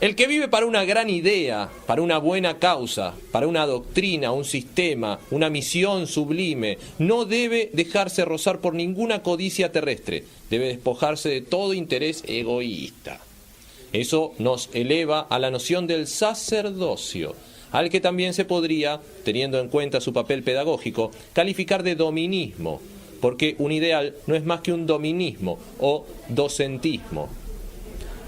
El que vive para una gran idea, para una buena causa, para una doctrina, un sistema, una misión sublime, no debe dejarse rozar por ninguna codicia terrestre, debe despojarse de todo interés egoísta. Eso nos eleva a la noción del sacerdocio, al que también se podría, teniendo en cuenta su papel pedagógico, calificar de dominismo, porque un ideal no es más que un dominismo o docentismo.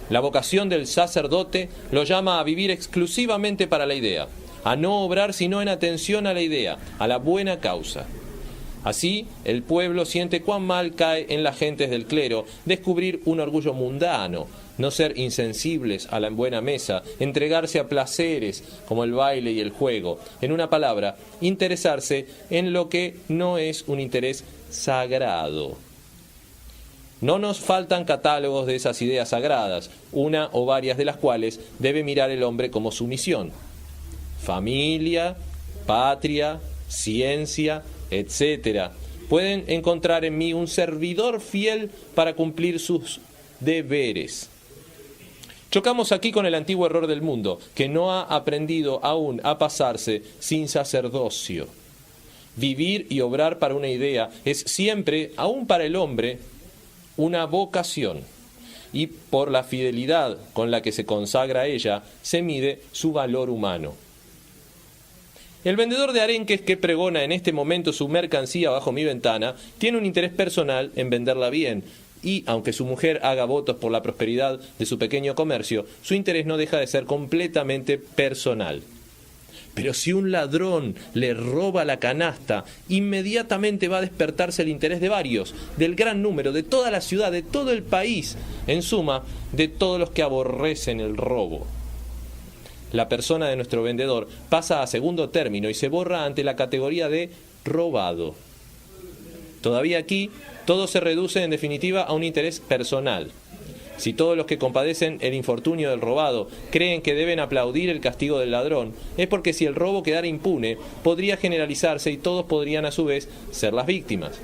La vocación del sacerdote lo llama a vivir exclusivamente para la idea, a no obrar sino en atención a la idea, a la buena causa. Así, el pueblo siente cuán mal cae en las gentes del clero descubrir un orgullo mundano, no ser insensibles a la buena mesa, entregarse a placeres como el baile y el juego. En una palabra, interesarse en lo que no es un interés sagrado. No nos faltan catálogos de esas ideas sagradas, una o varias de las cuales debe mirar el hombre como su misión. Familia, patria, ciencia, etc. Pueden encontrar en mí un servidor fiel para cumplir sus deberes. Chocamos aquí con el antiguo error del mundo, que no ha aprendido aún a pasarse sin sacerdocio. Vivir y obrar para una idea es siempre, aún para el hombre, una vocación, y por la fidelidad con la que se consagra a ella, se mide su valor humano. El vendedor de arenques que pregona en este momento su mercancía bajo mi ventana tiene un interés personal en venderla bien, y aunque su mujer haga votos por la prosperidad de su pequeño comercio, su interés no deja de ser completamente personal. Pero si un ladrón le roba la canasta, inmediatamente va a despertarse el interés de varios, del gran número, de toda la ciudad, de todo el país, en suma, de todos los que aborrecen el robo. La persona de nuestro vendedor pasa a segundo término y se borra ante la categoría de robado. Todavía aquí, todo se reduce en definitiva a un interés personal. Si todos los que compadecen el infortunio del robado creen que deben aplaudir el castigo del ladrón, es porque si el robo quedara impune, podría generalizarse y todos podrían a su vez ser las víctimas.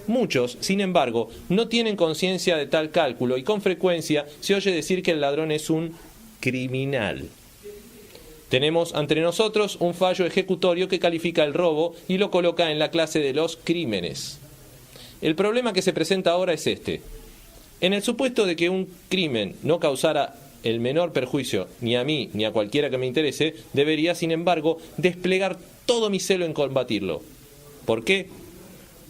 Muchos, sin embargo, no tienen conciencia de tal cálculo y con frecuencia se oye decir que el ladrón es un criminal. Tenemos ante nosotros un fallo ejecutorio que califica el robo y lo coloca en la clase de los crímenes. El problema que se presenta ahora es este. En el supuesto de que un crimen no causara el menor perjuicio ni a mí ni a cualquiera que me interese, debería, sin embargo, desplegar todo mi celo en combatirlo. ¿Por qué?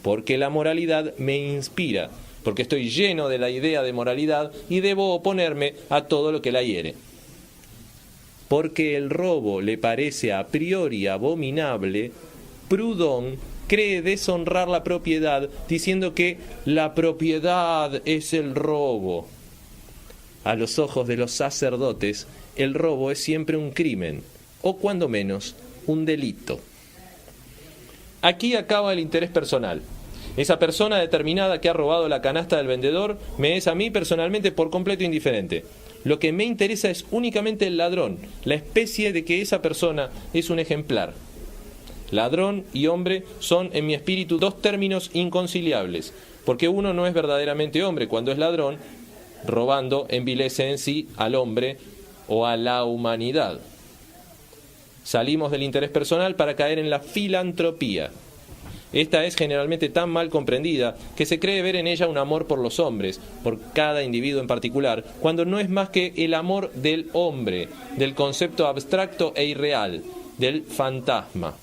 Porque la moralidad me inspira, porque estoy lleno de la idea de moralidad y debo oponerme a todo lo que la hiere. Porque el robo le parece a priori abominable, Proudhon cree deshonrar la propiedad diciendo que la propiedad es el robo. A los ojos de los sacerdotes, el robo es siempre un crimen, o cuando menos, un delito. Aquí acaba el interés personal. Esa persona determinada que ha robado la canasta del vendedor me es a mí personalmente por completo indiferente. Lo que me interesa es únicamente el ladrón, la especie de que esa persona es un ejemplar. Ladrón y hombre son en mi espíritu dos términos inconciliables, porque uno no es verdaderamente hombre cuando es ladrón, robando envilece en sí al hombre o a la humanidad. Salimos del interés personal para caer en la filantropía. Esta es generalmente tan mal comprendida que se cree ver en ella un amor por los hombres, por cada individuo en particular, cuando no es más que el amor del hombre, del concepto abstracto e irreal, del fantasma.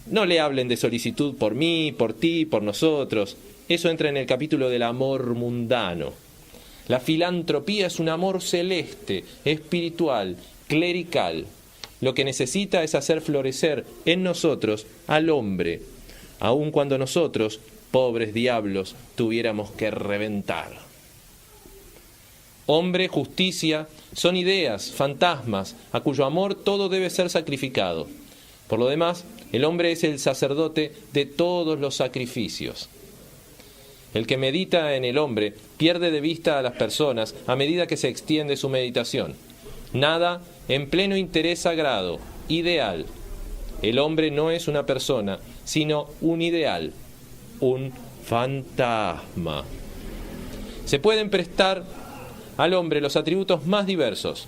No le hablen de solicitud por mí, por ti, por nosotros. Eso entra en el capítulo del amor mundano. La filantropía es un amor celeste, espiritual, clerical. Lo que necesita es hacer florecer en nosotros al hombre, aun cuando nosotros, pobres diablos, tuviéramos que reventar. Hombre, justicia, son ideas, fantasmas, a cuyo amor todo debe ser sacrificado. Por lo demás, el hombre es el sacerdote de todos los sacrificios. El que medita en el hombre pierde de vista a las personas a medida que se extiende su meditación. Nada en pleno interés sagrado, ideal. El hombre no es una persona, sino un ideal, un fantasma. Se pueden prestar al hombre los atributos más diversos.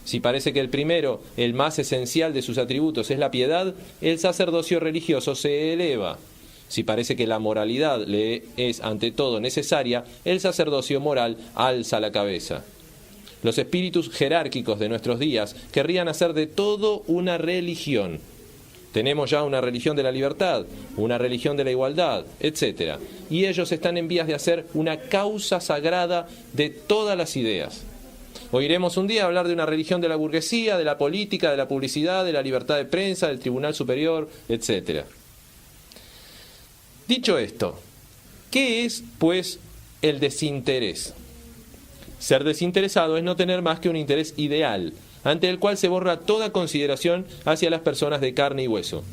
Si parece que el primero, el más esencial de sus atributos, es la piedad, el sacerdocio religioso se eleva. Si parece que la moralidad le es ante todo necesaria, el sacerdocio moral alza la cabeza. Los espíritus jerárquicos de nuestros días querrían hacer de todo una religión. Tenemos ya una religión de la libertad, una religión de la igualdad, etc. Y ellos están en vías de hacer una causa sagrada de todas las ideas. Oiremos un día hablar de una religión de la burguesía, de la política, de la publicidad, de la libertad de prensa, del Tribunal Superior, etc. Dicho esto, ¿qué es, pues, el desinterés? Ser desinteresado es no tener más que un interés ideal, ante el cual se borra toda consideración hacia las personas de carne y hueso.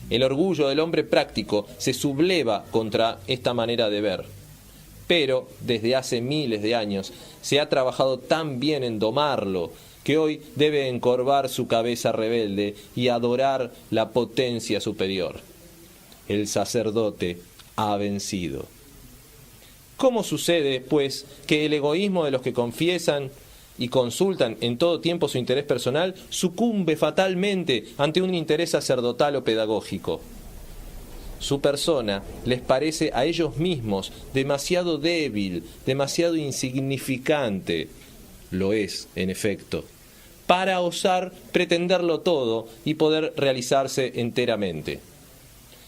El orgullo del hombre práctico se subleva contra esta manera de ver. Pero desde hace miles de años se ha trabajado tan bien en domarlo que hoy debe encorvar su cabeza rebelde y adorar la potencia superior. El sacerdote ha vencido. ¿Cómo sucede, pues, que el egoísmo de los que confiesan y consultan en todo tiempo su interés personal sucumbe fatalmente ante un interés sacerdotal o pedagógico? Su persona les parece a ellos mismos demasiado débil, demasiado insignificante. Lo es, en efecto, para osar pretenderlo todo y poder realizarse enteramente.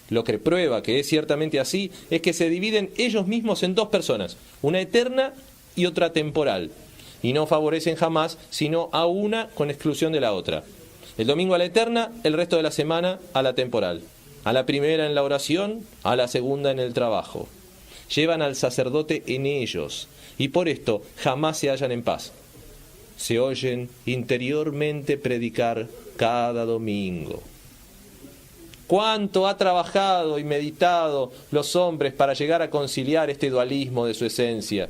Lo que prueba que es ciertamente así es que se dividen ellos mismos en dos personas, una eterna y otra temporal, y no favorecen jamás sino a una con exclusión de la otra. El domingo a la eterna, el resto de la semana a la temporal. A la primera en la oración, a la segunda en el trabajo. Llevan al sacerdote en ellos, y por esto jamás se hallan en paz. Se oyen interiormente predicar cada domingo. ¿Cuánto ha trabajado y meditado los hombres para llegar a conciliar este dualismo de su esencia?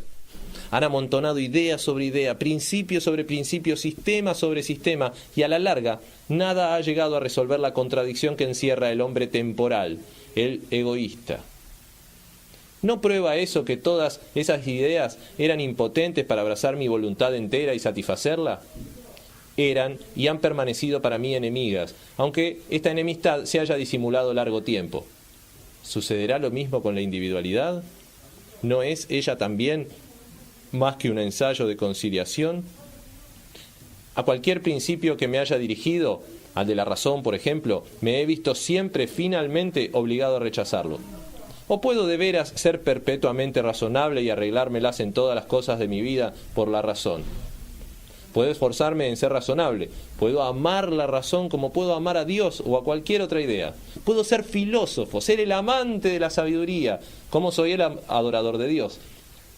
Han amontonado idea sobre idea, principio sobre principio, sistema sobre sistema, y a la larga nada ha llegado a resolver la contradicción que encierra el hombre temporal, el egoísta. ¿No prueba eso que todas esas ideas eran impotentes para abrazar mi voluntad entera y satisfacerla? Eran y han permanecido para mí enemigas, aunque esta enemistad se haya disimulado largo tiempo. ¿Sucederá lo mismo con la individualidad? ¿No es ella también más que un ensayo de conciliación? A cualquier principio que me haya dirigido, al de la razón, por ejemplo, me he visto siempre finalmente obligado a rechazarlo. ¿O puedo de veras ser perpetuamente razonable y arreglármelas en todas las cosas de mi vida por la razón? Puedo esforzarme en ser razonable, puedo amar la razón como puedo amar a Dios o a cualquier otra idea. Puedo ser filósofo, ser el amante de la sabiduría, como soy el adorador de Dios.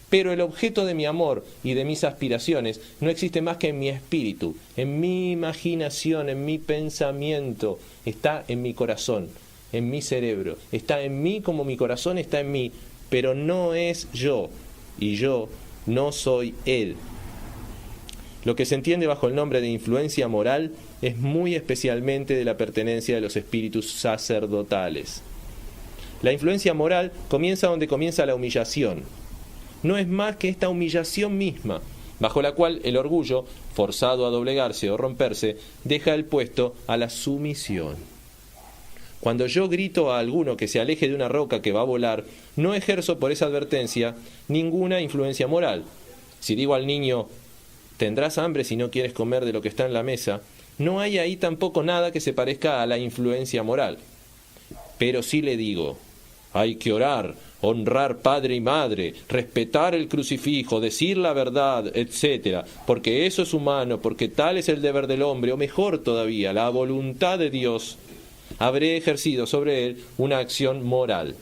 Pero el objeto de mi amor y de mis aspiraciones no existe más que en mi espíritu, en mi imaginación, en mi pensamiento, está en mi corazón, en mi cerebro, está en mí como mi corazón está en mí, pero no es yo, y yo no soy él. Lo que se entiende bajo el nombre de influencia moral es muy especialmente de la pertenencia de los espíritus sacerdotales. La influencia moral comienza donde comienza la humillación. No es más que esta humillación misma, bajo la cual el orgullo, forzado a doblegarse o romperse, deja el puesto a la sumisión. Cuando yo grito a alguno que se aleje de una roca que va a volar, no ejerzo por esa advertencia ninguna influencia moral. Si digo al niño, tendrás hambre si no quieres comer de lo que está en la mesa, no hay ahí tampoco nada que se parezca a la influencia moral. Pero sí le digo, hay que orar, honrar padre y madre, respetar el crucifijo, decir la verdad, etc., porque eso es humano, porque tal es el deber del hombre, o mejor todavía, la voluntad de Dios. Habré ejercido sobre él una acción moral.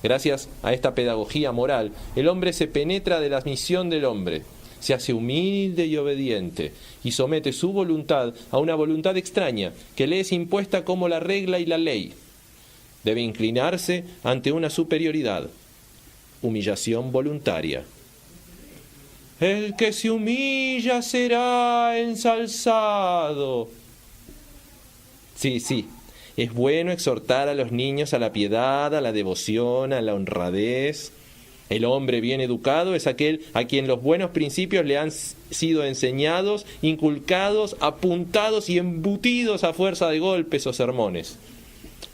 Gracias a esta pedagogía moral, el hombre se penetra de la misión del hombre, se hace humilde y obediente, y somete su voluntad a una voluntad extraña, que le es impuesta como la regla y la ley. Debe inclinarse ante una superioridad, humillación voluntaria. El que se humilla será ensalzado. Sí, es bueno exhortar a los niños a la piedad, a la devoción, a la honradez, El hombre bien educado es aquel a quien los buenos principios le han sido enseñados, inculcados, apuntados y embutidos a fuerza de golpes o sermones.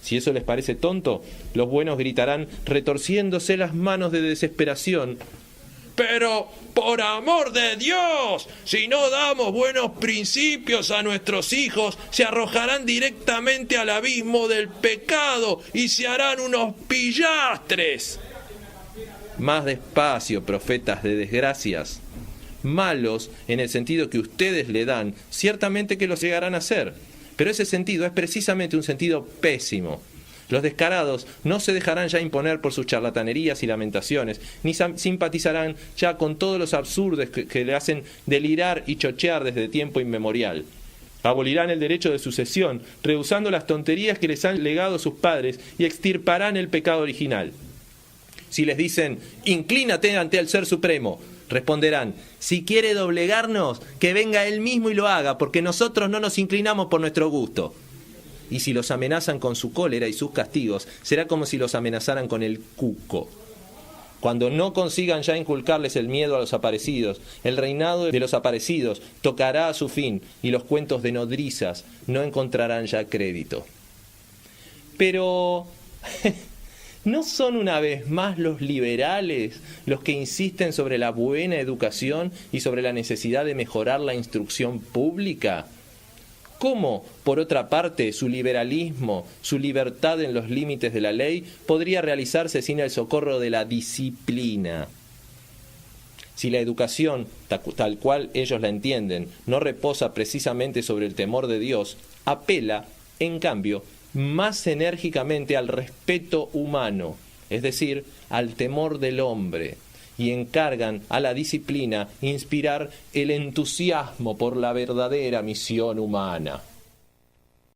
Si eso les parece tonto, los buenos gritarán, retorciéndose las manos de desesperación: ¡pero por amor de Dios! Si no damos buenos principios a nuestros hijos, se arrojarán directamente al abismo del pecado y se harán unos pillastres. Más despacio, profetas de desgracias. Malos en el sentido que ustedes le dan, ciertamente que los llegarán a ser, pero ese sentido es precisamente un sentido pésimo. Los descarados no se dejarán ya imponer por sus charlatanerías y lamentaciones, ni simpatizarán ya con todos los absurdos que le hacen delirar y chochear desde tiempo inmemorial. Abolirán el derecho de sucesión, rehusando las tonterías que les han legado sus padres, y extirparán el pecado original. Si les dicen, inclínate ante el Ser Supremo, responderán, si quiere doblegarnos, que venga él mismo y lo haga, porque nosotros no nos inclinamos por nuestro gusto. Y si los amenazan con su cólera y sus castigos, será como si los amenazaran con el cuco. Cuando no consigan ya inculcarles el miedo a los aparecidos, el reinado de los aparecidos tocará a su fin, y los cuentos de nodrizas no encontrarán ya crédito. Pero ¿no son una vez más los liberales los que insisten sobre la buena educación y sobre la necesidad de mejorar la instrucción pública? ¿Cómo, por otra parte, su liberalismo, su libertad en los límites de la ley, podría realizarse sin el socorro de la disciplina? Si la educación, tal cual ellos la entienden, no reposa precisamente sobre el temor de Dios, apela, en cambio, más enérgicamente al respeto humano, es decir, al temor del hombre, y encargan a la disciplina inspirar el entusiasmo por la verdadera misión humana.